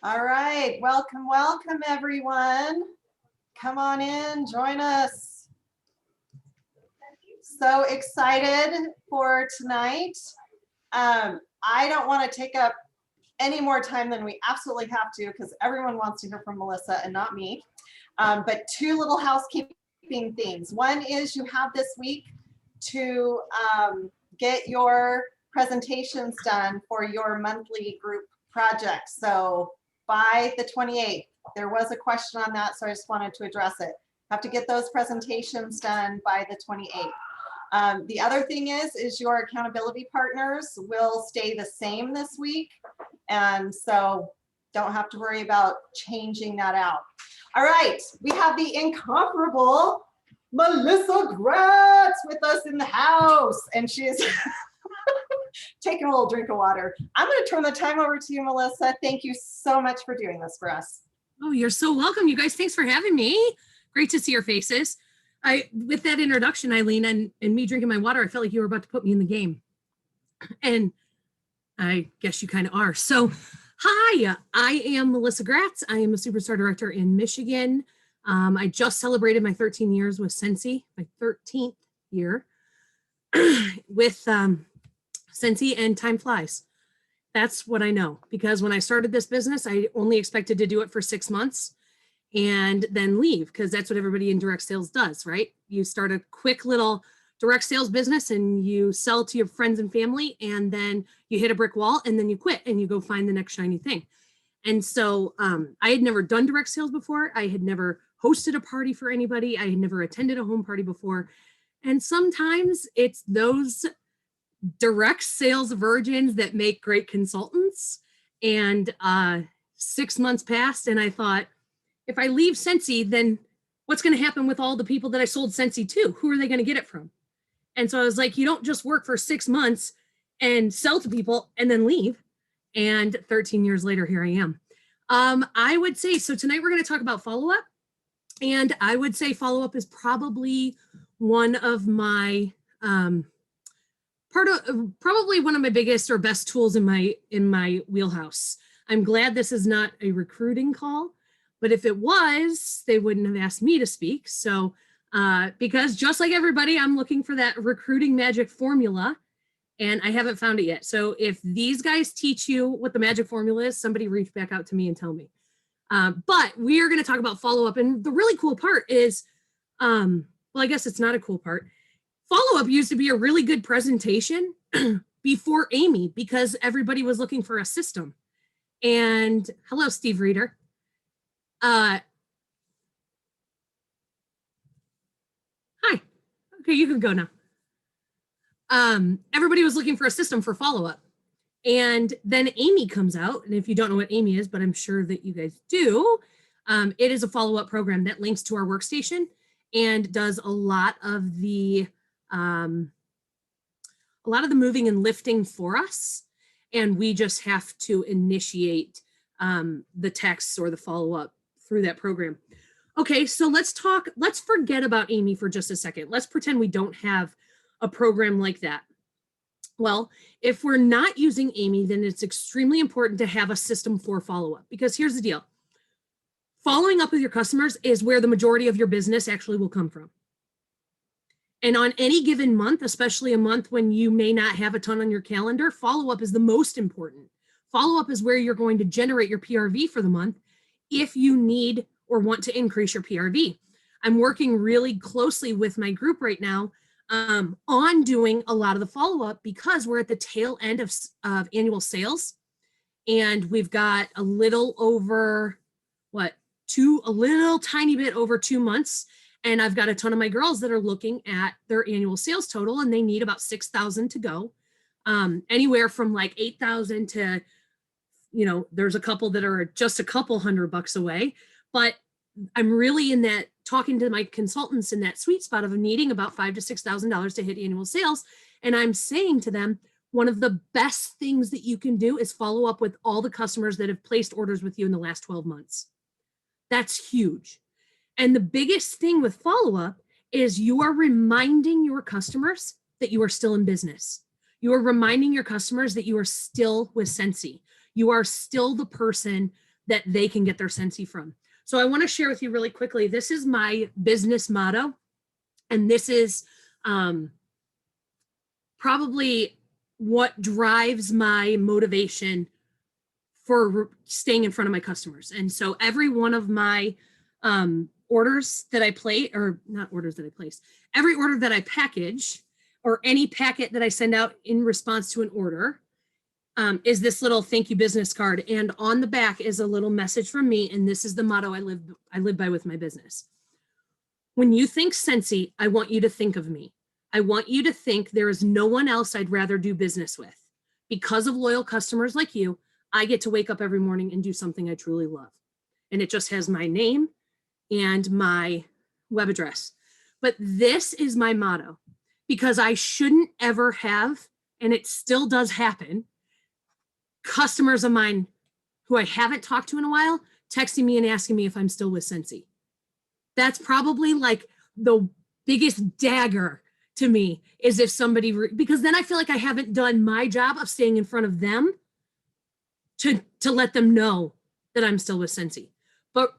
All right, welcome everyone. Come on in, join us. So excited for tonight. I don't want to take up any more time than we absolutely have to because everyone wants to hear from Melissa and not me. But two little housekeeping things. One is you have this week to get your presentations done for your monthly group project. So by the 28th, there was a question on that, so I just wanted to address it. Have to get those presentations done by the 28th. The other thing is your accountability partners will stay the same this week. And so don't have to worry about changing that out. All right, we have the incomparable Melissa Gratz with us in the house. And she is taking a little drink of water. I'm going to turn the time over to you, Melissa. Thank you so much for doing this for us. Oh, you're so welcome. You guys, thanks for having me. Great to see your faces. With that introduction, Eileen, and me drinking my water, I felt like you were about to put me in the game. And I guess you kind of are. So, hi, I am Melissa Gratz. I am a Superstar Director in Michigan. I just celebrated my 13 years with Scentsy, my 13th year with Scentsy, and time flies. That's what I know, because when I started this business, I only expected to do it for 6 months and then leave, because that's what everybody in direct sales does, right? You start a quick little direct sales business and you sell to your friends and family, and then you hit a brick wall and then you quit and you go find the next shiny thing. And so I had never done direct sales before. I had never hosted a party for anybody. I had never attended a home party before. And sometimes it's those direct sales virgins that make great consultants. And 6 months passed and I thought, if I leave Scentsy, then what's going to happen with all the people that I sold Scentsy to? Who are they going to get it from? And so I was like, you don't just work for 6 months and sell to people and then leave. And 13 years later, here I am. I would say, so tonight we're going to talk about Followup. And I would say Followup is probably one of my, probably one of my biggest or best tools in my wheelhouse. I'm glad this is not a recruiting call, but if it was, they wouldn't have asked me to speak. So, because just like everybody, I'm looking for that recruiting magic formula, and I haven't found it yet. So if these guys teach you what the magic formula is, somebody reach back out to me and tell me. But we are going to talk about Followup. And the really cool part is, well, I guess it's not a cool part. Followup used to be a really good presentation before Amy, because everybody was looking for a system. And hello, Steve Reeder. Hi. Okay, you can go now. Everybody was looking for a system for Followup. And then Amy comes out. And if you don't know what Amy is, but I'm sure that you guys do, it is a Followup program that links to our workstation and does a lot of the moving and lifting for us. And we just have to initiate the texts or the Followup through that program. Okay, so let's forget about Amy for just a second. Let's pretend we don't have a program like that. Well, if we're not using Amy, then it's extremely important to have a system for Followup, because here's the deal. Following up with your customers is where the majority of your business actually will come from. And on any given month, especially a month when you may not have a ton on your calendar, Followup is the most important. Followup is where you're going to generate your PRV for the month if you need or want to increase your PRV. I'm working really closely with my group right now on doing a lot of the Followup, because we're at the tail end of annual sales, and we've got a little over a little tiny bit over 2 months, and I've got a ton of my girls that are looking at their annual sales total, and they need about 6,000 to go, anywhere from like 8,000 to, there's a couple that are just a couple $100 away, but I'm really in that, talking to my consultants in that sweet spot of needing about $5,000 to $6,000 to hit annual sales. And I'm saying to them, one of the best things that you can do is follow up with all the customers that have placed orders with you in the last 12 months. That's huge. And the biggest thing with Followup is you are reminding your customers that you are still in business. You are reminding your customers that you are still with Scentsy. You are still the person that they can get their Scentsy from. So I want to share with you really quickly. This is my business motto. And this is probably what drives my motivation for staying in front of my customers. And so every one of my orders that I place, or not orders that I place, every order that I package or any packet that I send out in response to an order is this little thank you business card. And on the back is a little message from me. And this is the motto I live by with my business. When you think Scentsy, I want you to think of me. I want you to think there is no one else I'd rather do business with. Because of loyal customers like you, I get to wake up every morning and do something I truly love. And it just has my name and my web address. But this is my motto because I shouldn't ever have, and it still does happen, customers of mine who I haven't talked to in a while texting me and asking me if I'm still with Scentsy. That's probably like the biggest dagger to me is if somebody, because then I feel like I haven't done my job of staying in front of them to let them know that I'm still with Scentsy. But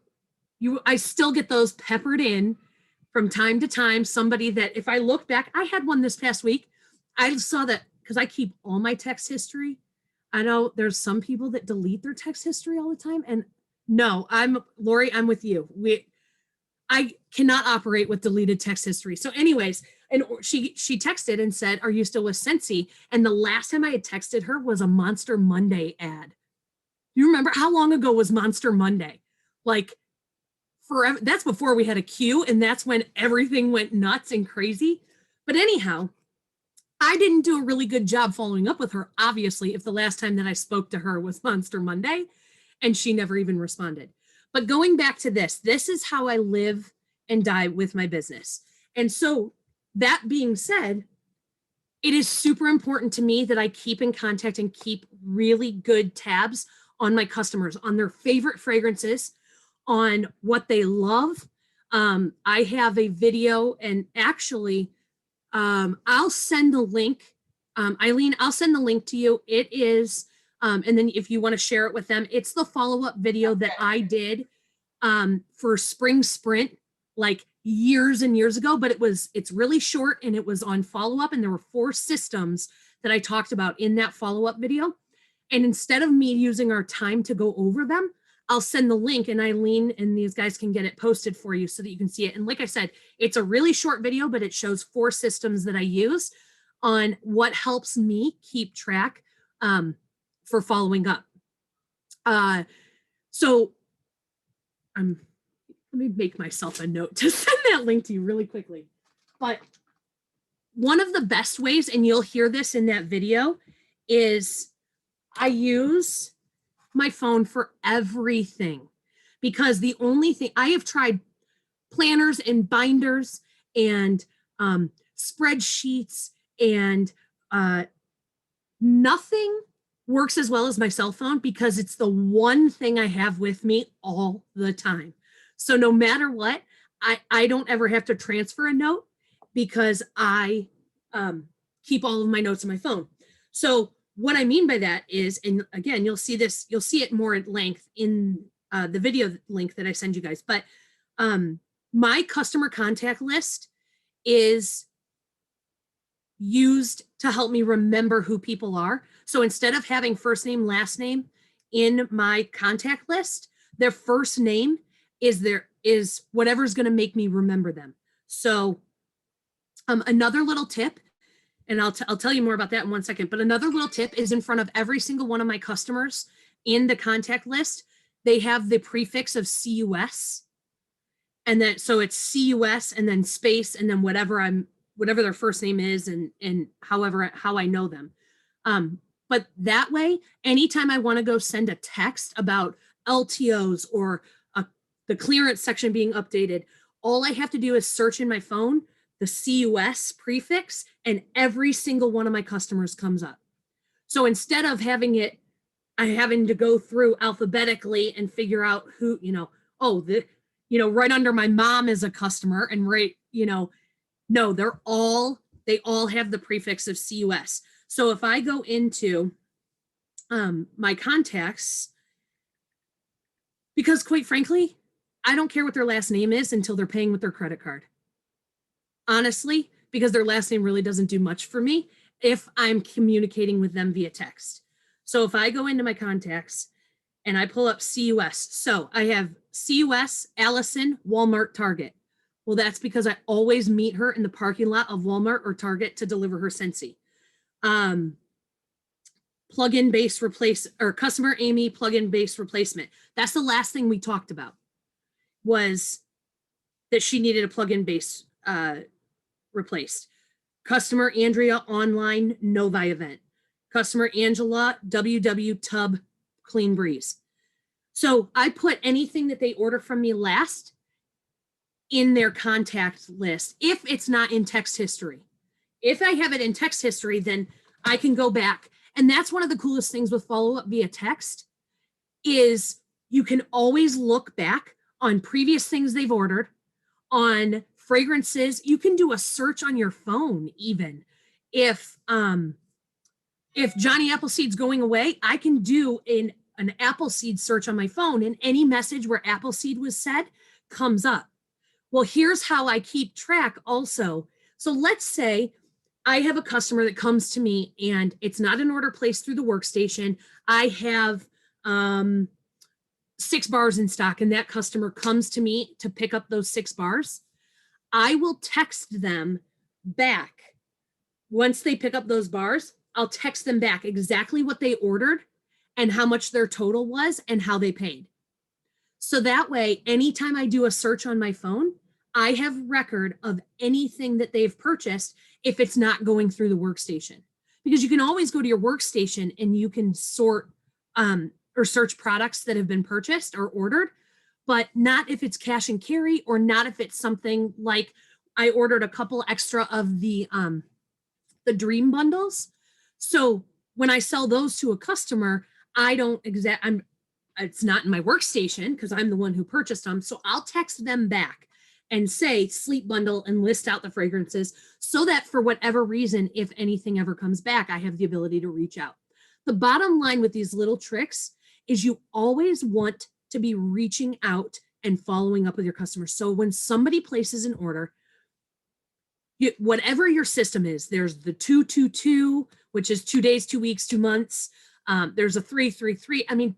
I still get those peppered in from time to time. Somebody that if I look back, I had one this past week. I saw that because I keep all my text history. I know there's some people that delete their text history all the time. And no, Lori, I'm with you. I cannot operate with deleted text history. So anyways, and she texted and said, are you still with Scentsy? And the last time I had texted her was a Monster Monday ad. You remember how long ago was Monster Monday? Like forever. That's before we had a queue, and that's when everything went nuts and crazy. But anyhow, I didn't do a really good job following up with her, obviously, if the last time that I spoke to her was Monster Monday, and she never even responded. But going back to this is how I live and die with my business. And so that being said, it is super important to me that I keep in contact and keep really good tabs on my customers, on their favorite fragrances, on what they love. I have a video, and actually, I'll send the link. Eileen, I'll send the link to you. It is, and then if you want to share it with them, it's the follow-up video that I did for Spring Sprint, like years and years ago, but it's really short and it was on follow-up, and there were 4 systems that I talked about in that follow-up video. And instead of me using our time to go over them, I'll send the link, and Eileen and these guys can get it posted for you so that you can see it. And like I said, it's a really short video, but it shows 4 systems that I use on what helps me keep track for following up. So let me make myself a note to send that link to you really quickly. But one of the best ways, and you'll hear this in that video, is I use my phone for everything, because the only thing I have tried planners and binders and spreadsheets, and nothing works as well as my cell phone, because it's the one thing I have with me all the time. So no matter what, I don't ever have to transfer a note because I keep all of my notes on my phone. So what I mean by that is, and again, you'll see it more at length in the video link that I send you guys, but my customer contact list is used to help me remember who people are. So instead of having first name, last name in my contact list, their first name is whatever's going to make me remember them. So another little tip, and I'll tell you more about that in one second, but another little tip is in front of every single one of my customers in the contact list, they have the prefix of CUS. And then, so it's CUS and then space, and then whatever their first name is, and how I know them. But that way, anytime I want to go send a text about LTOs or the clearance section being updated, all I have to do is search in my phone the CUS prefix, and every single one of my customers comes up. So instead of having to go through alphabetically and figure out who, right under my mom is a customer, and no, they all have the prefix of CUS. So if I go into my contacts, Because quite frankly, I don't care what their last name is until they're paying with their credit card. Honestly, because their last name really doesn't do much for me if I'm communicating with them via text. So if I go into my contacts and I pull up CUS, so I have CUS, Allison, Walmart, Target. Well, that's because I always meet her in the parking lot of Walmart or Target to deliver her Scentsy. Plug-in base replace or customer Amy plug-in base replacement. That's the last thing we talked about, was that she needed a plug-in base replaced. Customer Andrea online Novi event. Customer Angela WW tub clean breeze. So I put anything that they order from me last in their contact list if it's not in text history. If I have it in text history, then I can go back. And that's one of the coolest things with follow-up via text is you can always look back on previous things they've ordered, on fragrances. You can do a search on your phone even. If Johnny Appleseed's going away, I can do an Appleseed search on my phone, and any message where Appleseed was said comes up. Well, here's how I keep track also. So let's say I have a customer that comes to me and it's not an order placed through the workstation. I have 6 bars in stock, and that customer comes to me to pick up those 6 bars. I will text them back. Once they pick up those bars, I'll text them back exactly what they ordered and how much their total was and how they paid. So that way, anytime I do a search on my phone, I have record of anything that they've purchased if it's not going through the workstation. Because you can always go to your workstation and you can sort or search products that have been purchased or ordered, but not if it's cash and carry, or not if it's something like I ordered a couple extra of the dream bundles. So when I sell those to a customer, it's not in my workstation because I'm the one who purchased them. So I'll text them back and say sleep bundle and list out the fragrances so that for whatever reason, if anything ever comes back, I have the ability to reach out. The bottom line with these little tricks is you always want to be reaching out and following up with your customers. So when somebody places an order, whatever your system is, there's the 222, which is 2 days, 2 weeks, 2 months. There's a 333. I mean,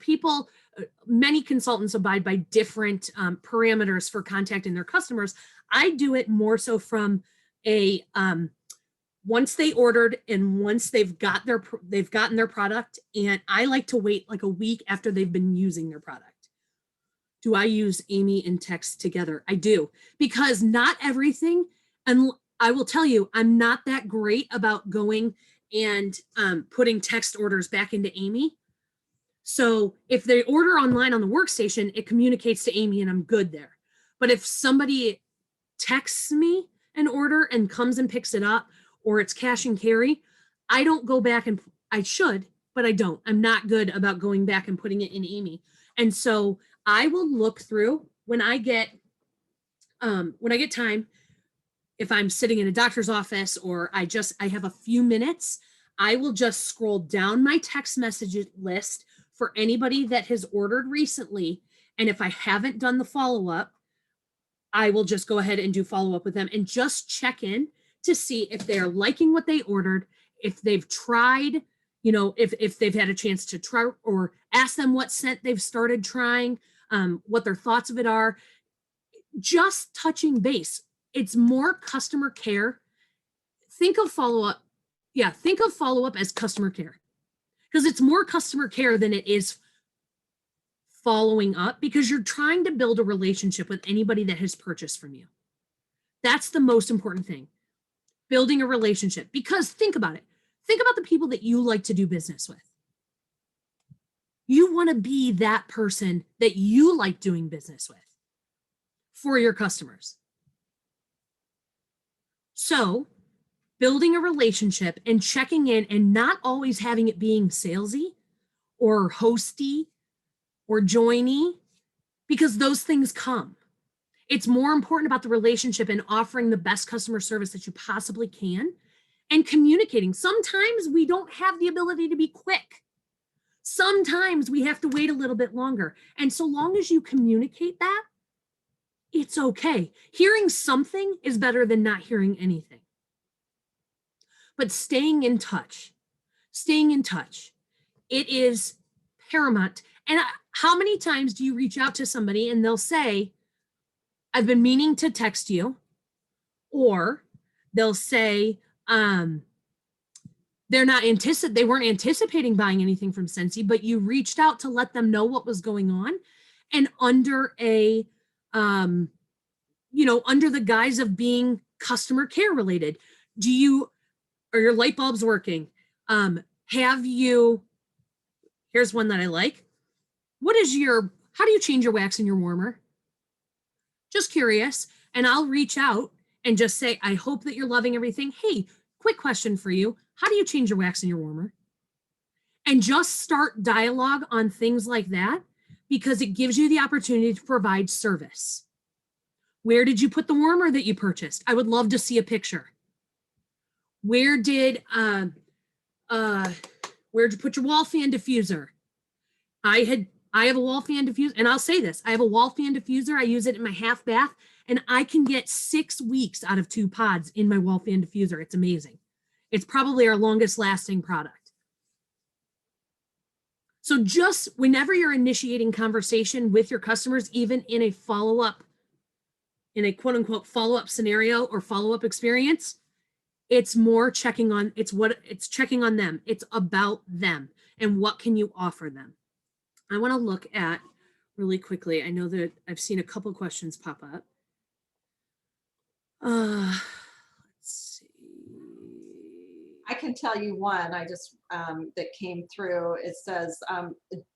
many consultants abide by different parameters for contacting their customers. I do it more so from a once they ordered and once they've gotten their product, and I like to wait like a week after they've been using their product. Do I use Amy and text together? I do, because not everything, and I will tell you, I'm not that great about going and putting text orders back into Amy. So if they order online on the workstation, it communicates to Amy and I'm good there. But if somebody texts me an order and comes and picks it up, or it's cash and carry, I don't go back, and I should, but I don't. I'm not good about going back and putting it in Amy. And so I will look through when I get time. If I'm sitting in a doctor's office or I have a few minutes, I will just scroll down my text message list for anybody that has ordered recently. And if I haven't done the follow-up, I will just go ahead and do follow-up with them and just check in to see if they're liking what they ordered, if they've tried, if they've had a chance to try, or ask them what scent they've started trying, what their thoughts of it are. Just touching base. It's more customer care. Think of follow-up as customer care, because it's more customer care than it is following up, because you're trying to build a relationship with anybody that has purchased from you. That's the most important thing, building a relationship. Because think about it. Think about the people that you like to do business with. You want to be that person that you like doing business with for your customers. So building a relationship and checking in, and not always having it being salesy or hosty or joiny, because those things come. It's more important about the relationship and offering the best customer service that you possibly can and communicating. Sometimes we don't have the ability to be quick. Sometimes we have to wait a little bit longer. And so long as you communicate that, it's okay. Hearing something is better than not hearing anything. But staying in touch, it is paramount. And how many times do you reach out to somebody and they'll say, I've been meaning to text you, or they'll say, they weren't anticipating buying anything from Scentsy, but you reached out to let them know what was going on, and under under the guise of being customer care related, are your light bulbs working? Here's one that I like. How do you change your wax in your warmer? Just curious. And I'll reach out and just say, I hope that you're loving everything. Hey, quick question for you. How do you change your wax in your warmer? And just start dialogue on things like that, because it gives you the opportunity to provide service. Where did you put the warmer that you purchased? I would love to see a picture. Where'd you put your wall fan diffuser? I have a wall fan diffuser, and I'll say this, I have a wall fan diffuser. I use it in my half bath, and I can get 6 weeks out of 2 pods in my wall fan diffuser. It's amazing. It's probably our longest lasting product. So just whenever you're initiating conversation with your customers, even in a quote unquote follow-up scenario or follow-up experience, it's checking on them. It's about them and what can you offer them. I want to look at really quickly. I know that I've seen a couple questions pop up. Let's see. I can tell you one I just that came through. It says,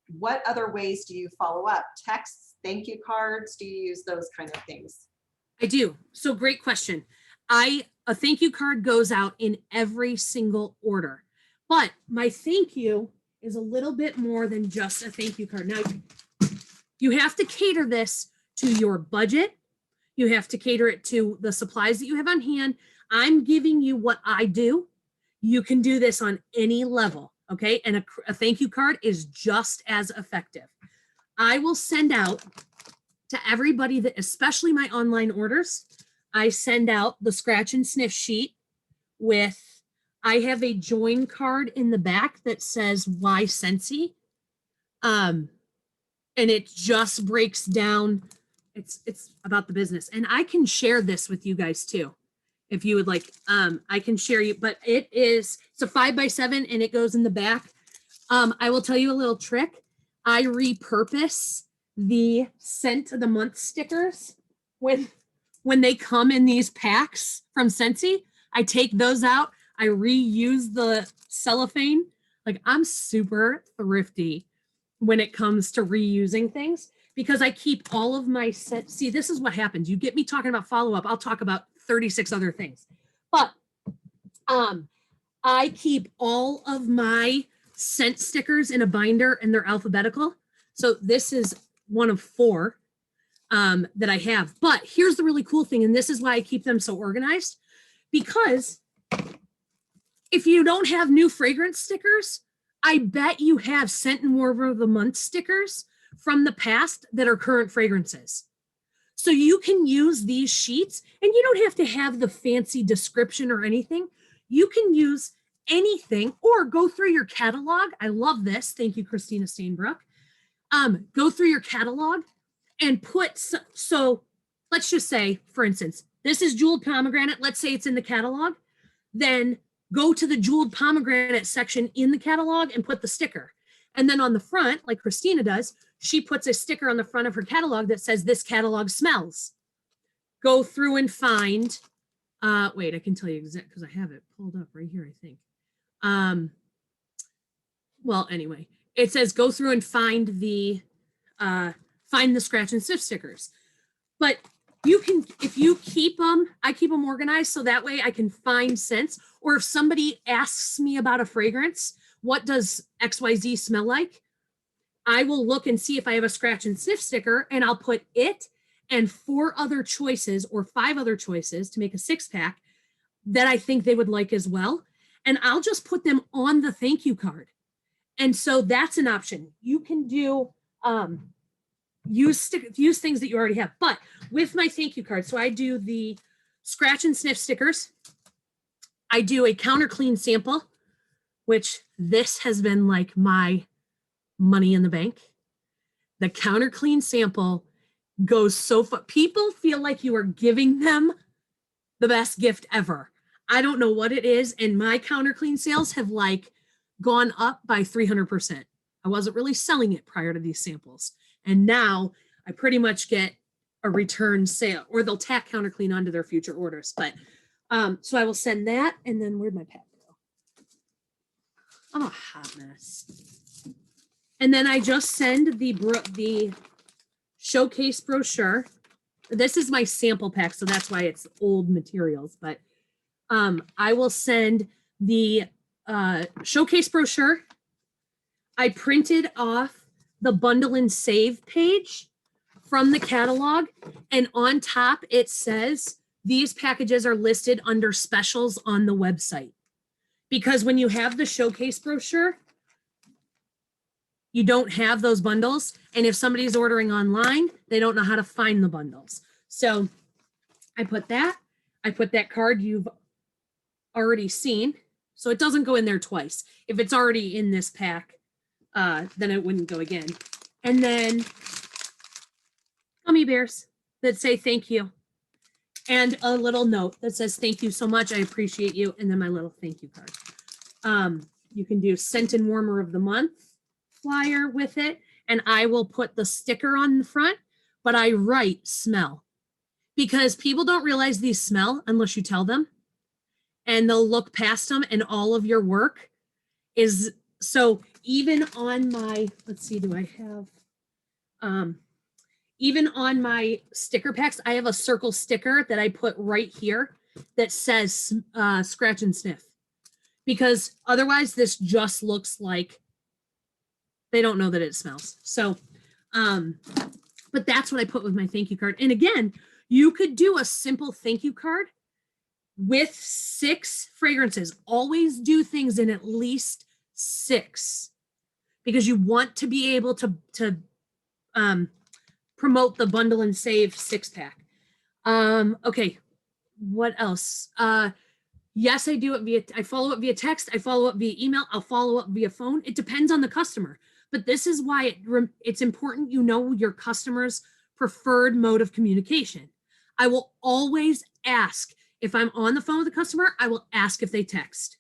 what other ways do you follow up? Texts, thank you cards? Do you use those kind of things? I do. So great question. A thank you card goes out in every single order, but my thank you is a little bit more than just a thank you card. Now, you have to cater this to your budget. You have to cater it to the supplies that you have on hand. I'm giving you what I do. You can do this on any level, okay? And a thank you card is just as effective. I will send out to everybody that, especially my online orders, I send out the scratch and sniff sheet I have a join card in the back that says why Scentsy. And it just breaks down, it's about the business. And I can share this with you guys too. If you would like, I can share you, but it's a 5x7 and it goes in the back. I will tell you a little trick. I repurpose the scent of the month stickers when they come in these packs from Scentsy. I take those out. I reuse the cellophane. Like, I'm super thrifty when it comes to reusing things, because I keep all of my scent. See, this is what happens. You get me talking about follow-up, I'll talk about 36 other things. But I keep all of my scent stickers in a binder, and they're alphabetical. So this is one of 4 that I have. But here's the really cool thing, and this is why I keep them so organized, because if you don't have new fragrance stickers, I bet you have scent and warmer of the month stickers from the past that are current fragrances. So you can use these sheets, and you don't have to have the fancy description or anything. You can use anything, or go through your catalog. I love this. Thank you, Christina Steinbrook. Go through your catalog and so let's just say, for instance, this is jeweled pomegranate. Let's say it's in the catalog. Then go to the jeweled pomegranate section in the catalog and put the sticker. And then on the front, like Christina does, she puts a sticker on the front of her catalog that says, this catalog smells. Go through and find, wait, I can tell you exactly, because I have it pulled up right here, I think. Well, anyway, it says go through and find the scratch and sniff stickers. But you can, if you keep them, I keep them organized so that way I can find scents. Or if somebody asks me about a fragrance, what does XYZ smell like? I will look and see if I have a scratch and sniff sticker, and I'll put it and 4 other choices or 5 other choices to make a 6-pack that I think they would like as well. And I'll just put them on the thank you card. And so that's an option. You can do use things that you already have. But with my thank you card, so I do the scratch and sniff stickers. I do a counter clean sample, which this has been like my money in the bank. The counter clean sample goes so far. People feel like you are giving them the best gift ever. I don't know what it is. And my counter clean sales have like gone up by 300%. I wasn't really selling it prior to these samples. And now I pretty much get a return sale, or they'll tack counter clean onto their future orders. But so I will send that. And then where'd my pack go? I'm a hot mess. And then I just send the showcase brochure. This is my sample pack, so that's why it's old materials. But I will send the showcase brochure. I printed off the bundle and save page from the catalog, and on top it says these packages are listed under specials on the website. Because when you have the showcase brochure, you don't have those bundles. And if somebody's ordering online, they don't know how to find the bundles. So I put that card you've already seen. So it doesn't go in there twice. If it's already in this pack, then it wouldn't go again. And then gummy bears that say thank you. And a little note that says, thank you so much. I appreciate you. And then my little thank you card. You can do scent and warmer of the month flyer with it. And I will put the sticker on the front, but I write smell, because people don't realize these smell unless you tell them, and they'll look past them, and all of your work is, so even on my, let's see, do I have, even on my sticker packs, I have a circle sticker that I put right here that says scratch and sniff, because otherwise this just looks like they don't know that it smells. So, but that's what I put with my thank you card. And again, you could do a simple thank you card with 6 fragrances. Always do things in at least 6, because you want to be able to promote the bundle and save 6-pack. Okay, what else? Yes, I do it I follow up via text. I follow up via email. I'll follow up via phone. It depends on the customer. But this is why it's important you know your customer's preferred mode of communication. I will always ask, if I'm on the phone with a customer, I will ask if they text.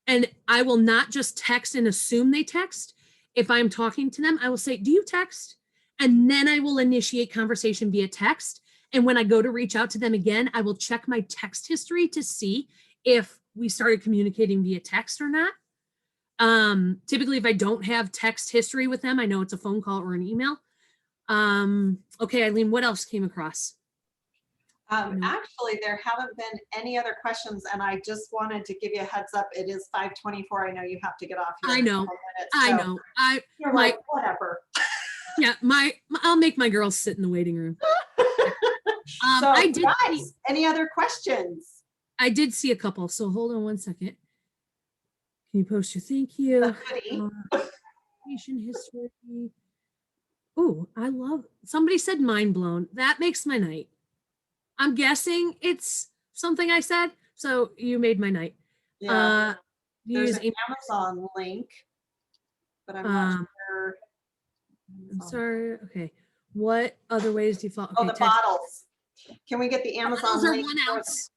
And I will not just text and assume they text. If I'm talking to them, I will say, do you text? And then I will initiate conversation via text. And when I go to reach out to them again, I will check my text history to see if we started communicating via text or not. Typically, if I don't have text history with them, I know it's a phone call or an email. Okay, Eileen, what else came across? Actually, there haven't been any other questions, and I just wanted to give you a heads up. It is 5:24. I know you have to get off here. I know. I know. You're like, whatever. Yeah, I'll make my girls sit in the waiting room. So, I did guys, any other questions? I did see a couple. So hold on one second. Can you post your thank you? Patient history. Oh, I love. Somebody said mind blown. That makes my night. I'm guessing it's something I said. So you made my night. Yeah. There's use an Amazon link, but I'm not sure. I'm sorry. Okay. What other ways do you follow? Oh, Okay, the bottles. Can we get the Amazon link? Those are 1 ounce.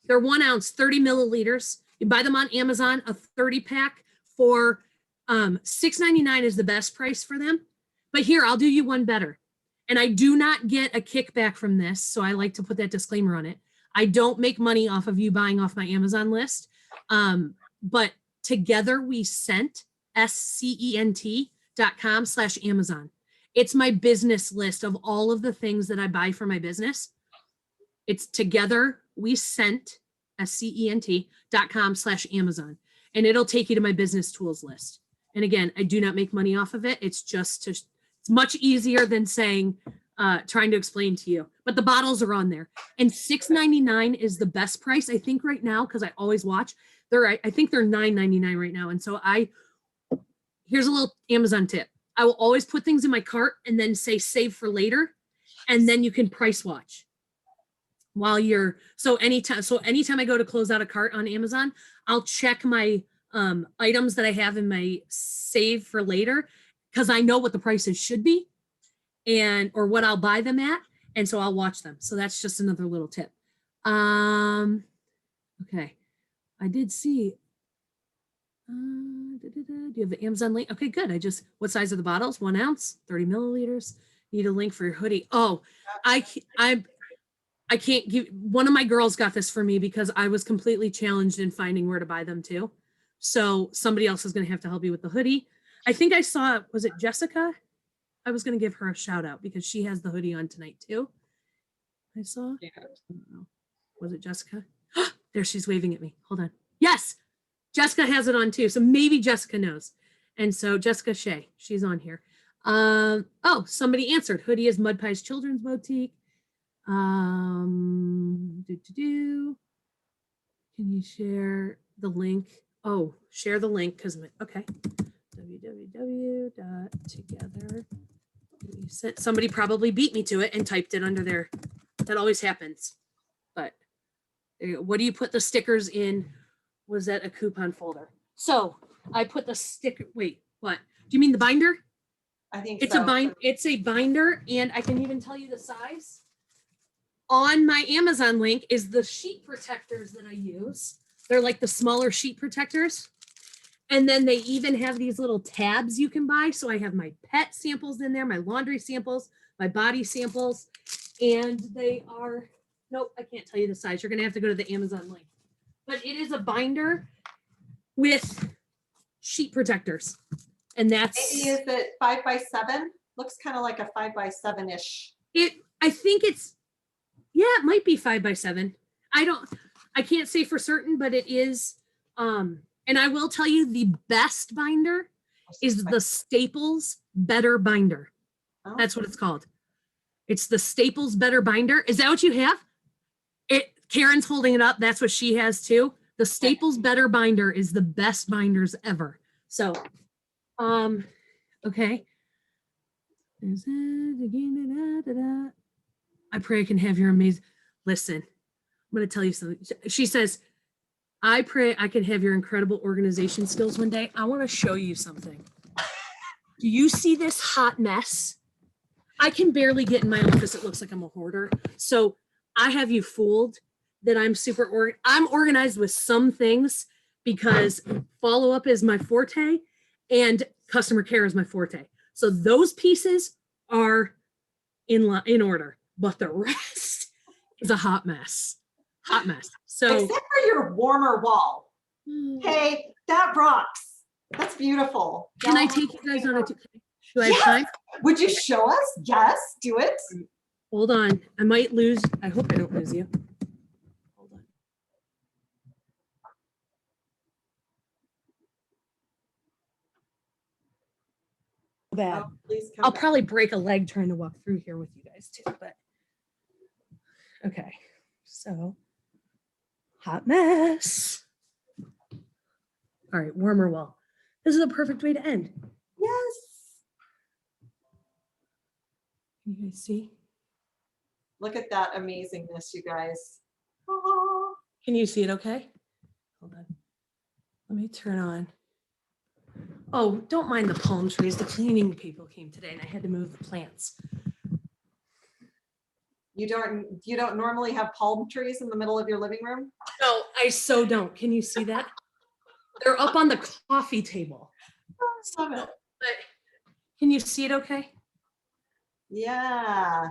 They're 1 ounce, 30 milliliters. You buy them on Amazon, a 30-pack for $6.99 is the best price for them. But here, I'll do you one better. And I do not get a kickback from this, so I like to put that disclaimer on it. I don't make money off of you buying off my Amazon list. But together we sent, scent.com/Amazon. It's my business list of all of the things that I buy for my business. It's together we sent, scent.com/Amazon. And it'll take you to my business tools list. And again, I do not make money off of it. It's just it's much easier than saying, trying to explain to you. But the bottles are on there. And $6.99 is the best price, I think, right now, because I always watch. I think they're $9.99 right now. And so I here's a little Amazon tip. I will always put things in my cart and then say save for later. And then you can price watch while you're, so anytime I go to close out a cart on Amazon, I'll check my items that I have in my save for later, because I know what the prices should be or what I'll buy them at. And so I'll watch them. So that's just another little tip. Okay. I did see, do you have the Amazon link? Okay, good. What size are the bottles? 1 ounce, 30 milliliters. Need a link for your hoodie. Oh, I can't give, one of my girls got this for me because I was completely challenged in finding where to buy them too. So somebody else is going to have to help you with the hoodie. I think I saw, was it Jessica? I was going to give her a shout out because she has the hoodie on tonight too. I saw. Yeah. Was it Jessica? There, she's waving at me. Hold on. Yes, Jessica has it on too. So maybe Jessica knows. And so Jessica Shea, she's on here. Oh, somebody answered. Hoodie is Mud Pie's Children's Boutique. Can you share the link? Oh, share the link because okay. www.together. Somebody probably beat me to it and typed it under there. That always happens. But what do you put the stickers in? Was that a coupon folder? So I put the sticker. Wait, what? Do you mean the binder? I think it's so. It's a binder, and I can even tell you the size. On my Amazon link is the sheet protectors that I use. They're like the smaller sheet protectors. And then they even have these little tabs you can buy. So I have my pet samples in there, my laundry samples, my body samples, and they are, nope, I can't tell you the size. You're going to have to go to the Amazon link. But it is a binder with sheet protectors. And that's... Maybe is it 5x7? Looks kind of like a 5x7-ish. I think it's, yeah, it might be 5x7. I can't say for certain, but it is, and I will tell you the best binder is the Staples Better Binder. Oh. That's what it's called. It's the Staples Better Binder. Is that what you have? Karen's holding it up. That's what she has too. The Staples Better Binder is the best binders ever. So, okay. I pray I can have your amazing, listen, I'm going to tell you something. She says, I pray I can have your incredible organization skills one day. I want to show you something. Do you see this hot mess? I can barely get in my office. It looks like I'm a hoarder. So I have you fooled that I'm I'm organized with some things because follow-up is my forte and customer care is my forte. So those pieces are in order, but the rest is a hot mess. Hot mess. So except for your warmer wall. Hey, that rocks. That's beautiful. Can I take you guys on a do I have yes. time? Would you show us? Yes, do it. Hold on. I might lose. I hope I don't lose you. Hold on. Bad. Oh, I'll probably break a leg trying to walk through here with you guys too, but okay. So hot mess. All right, warmer wall. This is a perfect way to end. Yes. Can you guys see? Look at that amazingness, you guys. Oh. Can you see it okay? Hold on. Let me turn on. Oh, don't mind the palm trees. The cleaning people came today and I had to move the plants. You don't normally have palm trees in the middle of your living room? No, I so don't. Can you see that? They're up on the coffee table. I love it. But can you see it okay? Yeah.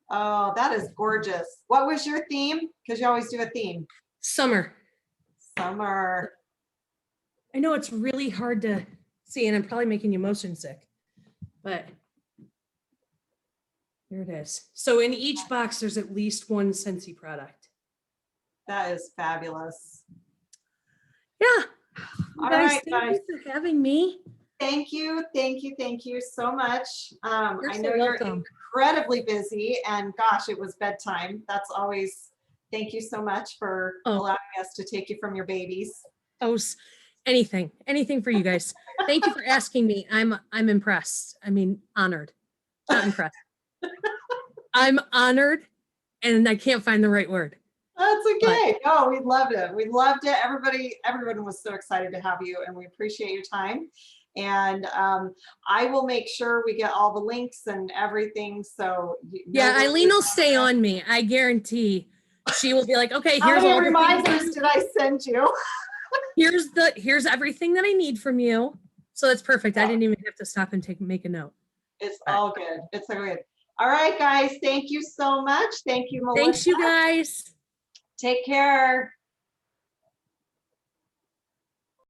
Oh, that is gorgeous. What was your theme? Because you always do a theme. Summer. Summer. I know it's really hard to see, and I'm probably making you motion sick, but here it is. So in each box, there's at least one Scentsy product. That is fabulous. Yeah. All right, thank you for having me. Thank you so much. I know you're incredibly busy, and gosh, it was bedtime. That's always, thank you so much for allowing us to take you from your babies. Oh, anything for you guys. Thank you for asking me. I'm impressed. I mean, honored, not impressed. I'm honored, and I can't find the right word. That's okay. No, we loved it. We loved it. Everyone was so excited to have you, and we appreciate your time. And I will make sure we get all the links and everything. So yeah, Eileen will stay on me. I guarantee she will be like, okay, How here's many all the reminders did I send you? here's everything that I need from you. So that's perfect. I didn't even have to stop and make a note. It's all good. It's all good. All right, guys. Thank you so much. Thank you, Melissa. Thanks, you guys. Take care.